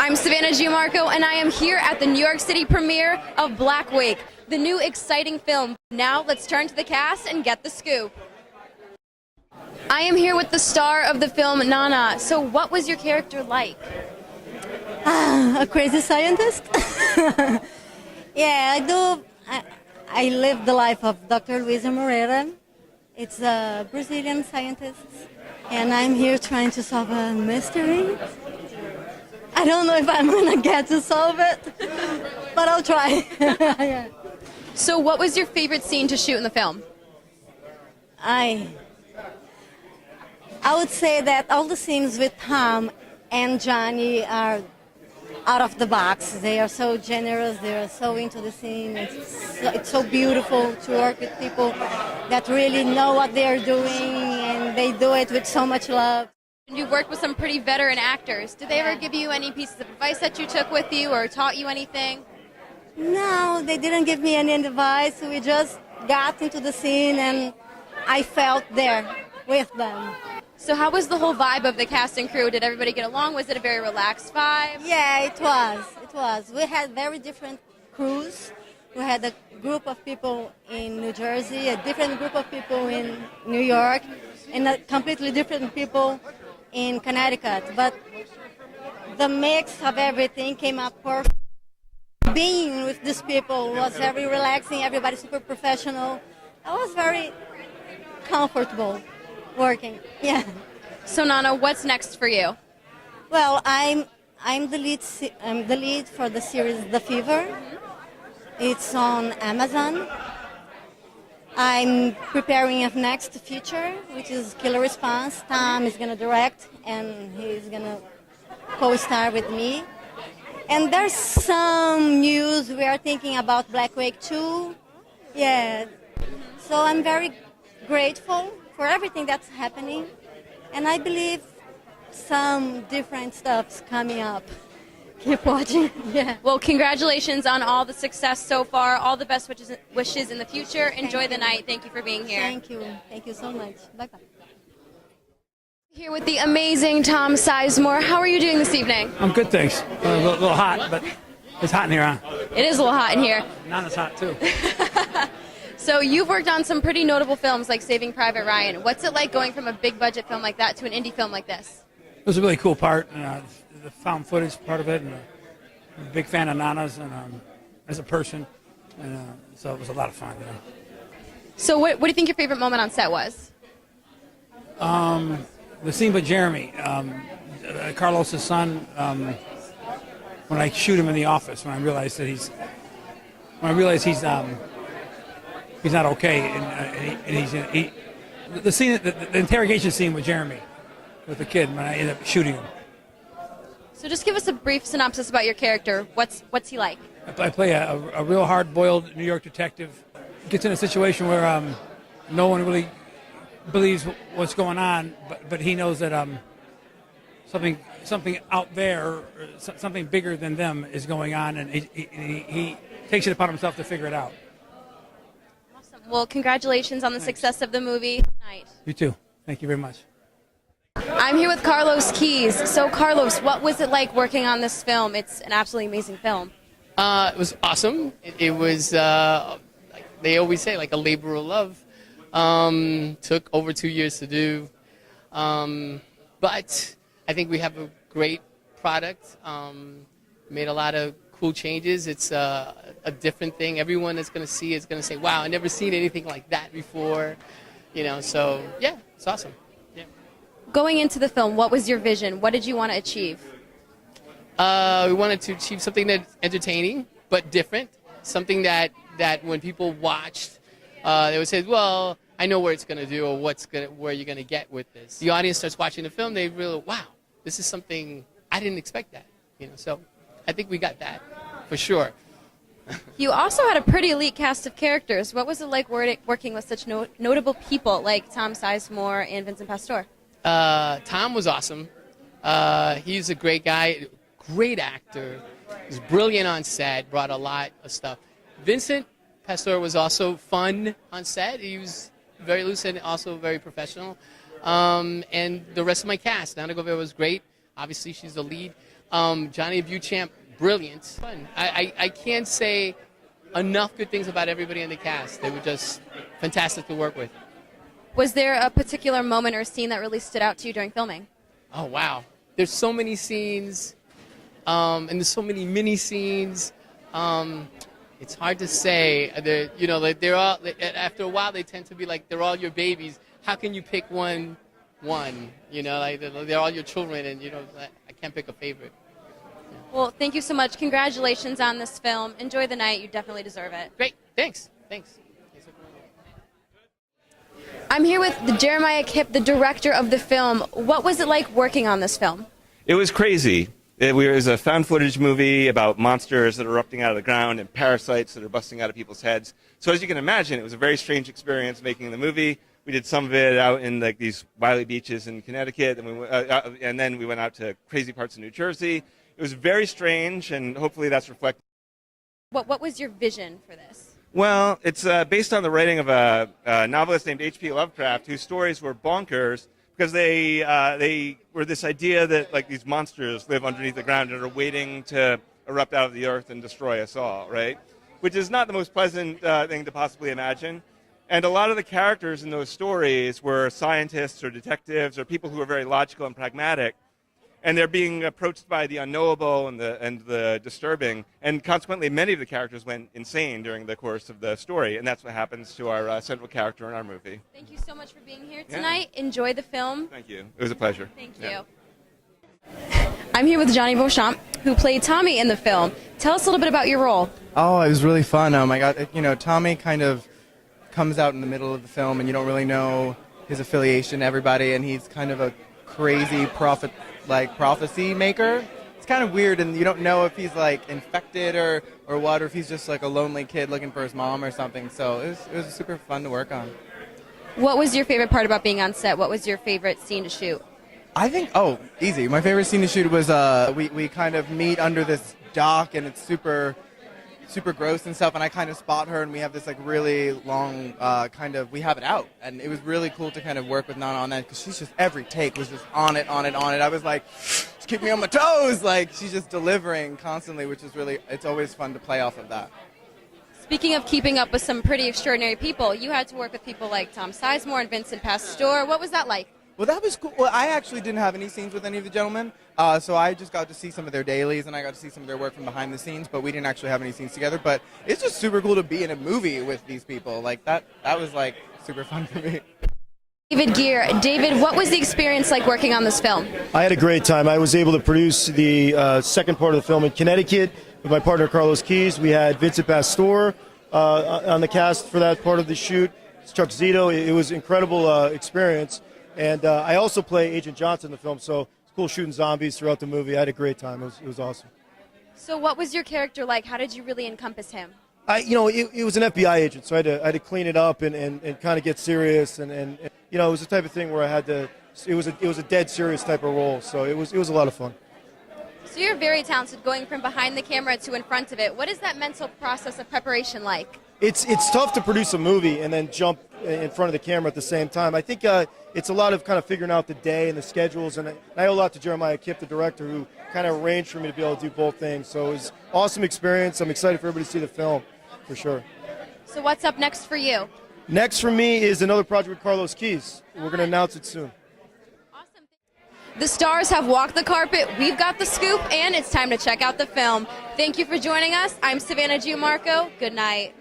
I'm Savannah Gianmarco, and I am here at the New York City premiere of Black Wake, the new exciting film. Now let's turn to the cast and get the scoop. I am here with the star of the film, Nana. So what was your character like? A crazy scientist. Yeah, I do. I live the life of Dr. Luisa Moreira. It's a Brazilian scientist, and I'm here trying to solve a mystery. I don't know if I'm gonna get to solve it, but I'll try. Yeah. So what was your favorite scene to shoot in the film? I would say that all the scenes with Tom and Johnny are out of the box. They are so generous. They are so into the scene. It's so beautiful to work with people that really know what they are doing, and they do it with so much love. You've worked with some pretty veteran actors. Did they ever give you any pieces of advice that you took with you or taught you anything? No, they didn't give me any advice. We just got into the scene, and I felt there with them. So how was the whole vibe of the cast and crew? Did everybody get along? Was it a very relaxed vibe? Yeah, it was. It was. We had very different crews. We had a group of people in New Jersey, a different group of people in New York, and a completely different people in Connecticut. But the mix of everything came up perfect. Being with these people was very relaxing. Everybody super professional. I was very comfortable working. Yeah. So Nana, what's next for you? Well, I'm the lead for the series The Fever. It's on Amazon. I'm preparing a next feature, which is Killer Response. Tom is going to direct, and he's going to co-star with me. And there's some news. We are thinking about Black Wake 2. Yeah. So I'm very grateful for everything that's happening, and I believe some different stuff's coming up. Keep watching. Yeah. Well, congratulations on all the success so far. All the best wishes in the future. Enjoy the night. Thank you for being here. Thank you. Thank you so much. Bye-bye. Here with the amazing Tom Sizemore. How are you doing this evening? I'm good, thanks. A little hot, but it's hot in here, huh? It is a little hot in here. Nana's hot, too. So you've worked on some pretty notable films like Saving Private Ryan. What's it like going from a big budget film like that to an indie film like this? It was a really cool part, the found footage part of it, and I'm a big fan of Nana's and as a person, and so it was a lot of fun. You know. So what do you think your favorite moment on set was? The scene with Jeremy, Carlos's son, when I shoot him in the office, when I realize he's not okay, and the scene, the interrogation scene with Jeremy, with the kid, when I end up shooting him. So just give us a brief synopsis about your character. What's he like? I play a real hard-boiled New York detective. Gets in a situation where no one really believes what's going on, but he knows that something out there, something bigger than them is going on, and he takes it upon himself to figure it out. Well, congratulations on the success of the movie tonight. You too. Thank you very much. I'm here with Carlos Keys. So, Carlos, what was it like working on this film? It's an absolutely amazing film. It was awesome. It was, like they always say, like a labor of love. Took over 2 years to do. But I think we have a great product. Made a lot of cool changes. It's a different thing. Everyone that's going to see it is going to say, wow, I never seen anything like that before. You know, so yeah, it's awesome. Yeah. Going into the film, what was your vision? What did you want to achieve? We wanted to achieve something that's entertaining but different. Something that when people watched, they would say, well, I know where it's going to do or where you're going to get with this. The audience starts watching the film, they really, wow, this is something, I didn't expect that. You know, so I think we got that for sure. You also had a pretty elite cast of characters. What was it like working with such notable people like Tom Sizemore and Vincent Pastore? Tom was awesome. He's a great guy, great actor. He's brilliant on set, brought a lot of stuff. Vincent Pastore was also fun on set. He was very loose and also very professional. And the rest of my cast, Nana Gouvea was great. Obviously, she's the lead. Jonny Beauchamp, brilliant. Fun. I can't say enough good things about everybody in the cast. They were just fantastic to work with. Was there a particular moment or scene that really stood out to you during filming? Oh, wow. There's so many scenes, and there's so many mini scenes. It's hard to say. They're all, after a while, they tend to be like, they're all your babies. How can you pick one? They're all your children, and, I can't pick a favorite. Well, thank you so much. Congratulations on this film. Enjoy the night. You definitely deserve it. Great. Thanks. I'm here with Jeremiah Kipp, the director of the film. What was it like working on this film? It was crazy. It was a found footage movie about monsters that are erupting out of the ground and parasites that are busting out of people's heads. So as you can imagine, it was a very strange experience making the movie. We did some of it out in like these wily beaches in Connecticut, and then we went out to crazy parts of New Jersey. It was very strange, and hopefully that's reflected. What was your vision for this? Well, it's based on the writing of a novelist named H.P. Lovecraft, whose stories were bonkers because they were this idea that like these monsters live underneath the ground and are waiting to erupt out of the earth and destroy us all, right? Which is not the most pleasant thing to possibly imagine. And a lot of the characters in those stories were scientists or detectives or people who were very logical and pragmatic. And they're being approached by the unknowable and the disturbing, and consequently many of the characters went insane during the course of the story, and that's what happens to our central character in our movie. Thank you so much for being here tonight. Yeah. Enjoy the film. Thank you. It was a pleasure. Thank you. I'm here with Jonny Beauchamp, who played Tommy in the film. Tell us a little bit about your role. Oh, it was really fun. I got, Tommy kind of comes out in the middle of the film, and you don't really know his affiliation to everybody, and he's kind of a crazy prophecy maker. It's kind of weird, and you don't know if he's like infected or what, or if he's just like a lonely kid looking for his mom or something. So it was super fun to work on. What was your favorite part about being on set? What was your favorite scene to shoot? I think, easy. My favorite scene to shoot was we kind of meet under this dock, and it's super gross and stuff, and I kind of spot her, and we have this like really long we have it out, and it was really cool to kind of work with Nana on that, because she's just, every take was just on it. I was like, just keep me on my toes, like she's just delivering constantly, which is really, it's always fun to play off of that. Speaking of keeping up with some pretty extraordinary people, you had to work with people like Tom Sizemore and Vincent Pastore. What was that like? Well, that was cool. Well, I actually didn't have any scenes with any of the gentlemen, so I just got to see some of their dailies, and I got to see some of their work from behind the scenes, but we didn't actually have any scenes together. But it's just super cool to be in a movie with these people. Like, that was, like, super fun for me. Gere. David, what was the experience like working on this film? I had a great time. I was able to produce the second part of the film in Connecticut with my partner Carlos Keys. We had Vincent Pastore on the cast for that part of the shoot. Chuck Zito. It was an incredible experience. And I also play Agent Johnson in the film, so it's cool shooting zombies throughout the movie. I had a great time. It was awesome. So what was your character like? How did you really encompass him? It was an FBI agent, so I had to clean it up and kind of get serious. And it was the type of thing where I had to. It was a dead serious type of role, so it was a lot of fun. So you're very talented, going from behind the camera to in front of it. What is that mental process of preparation like? It's tough to produce a movie and then jump in front of the camera at the same time. I think it's a lot of kind of figuring out the day and the schedules, and I owe a lot to Jeremiah Kipp, the director, who kind of arranged for me to be able to do both things. So it was an awesome experience. I'm excited for everybody to see the film, for sure. So what's up next for you? Next for me is another project with Carlos Keys. We're going to announce it soon. Awesome. The stars have walked the carpet, we've got the scoop, and it's time to check out the film. Thank you for joining us. I'm Savannah Gianmarco. Good night.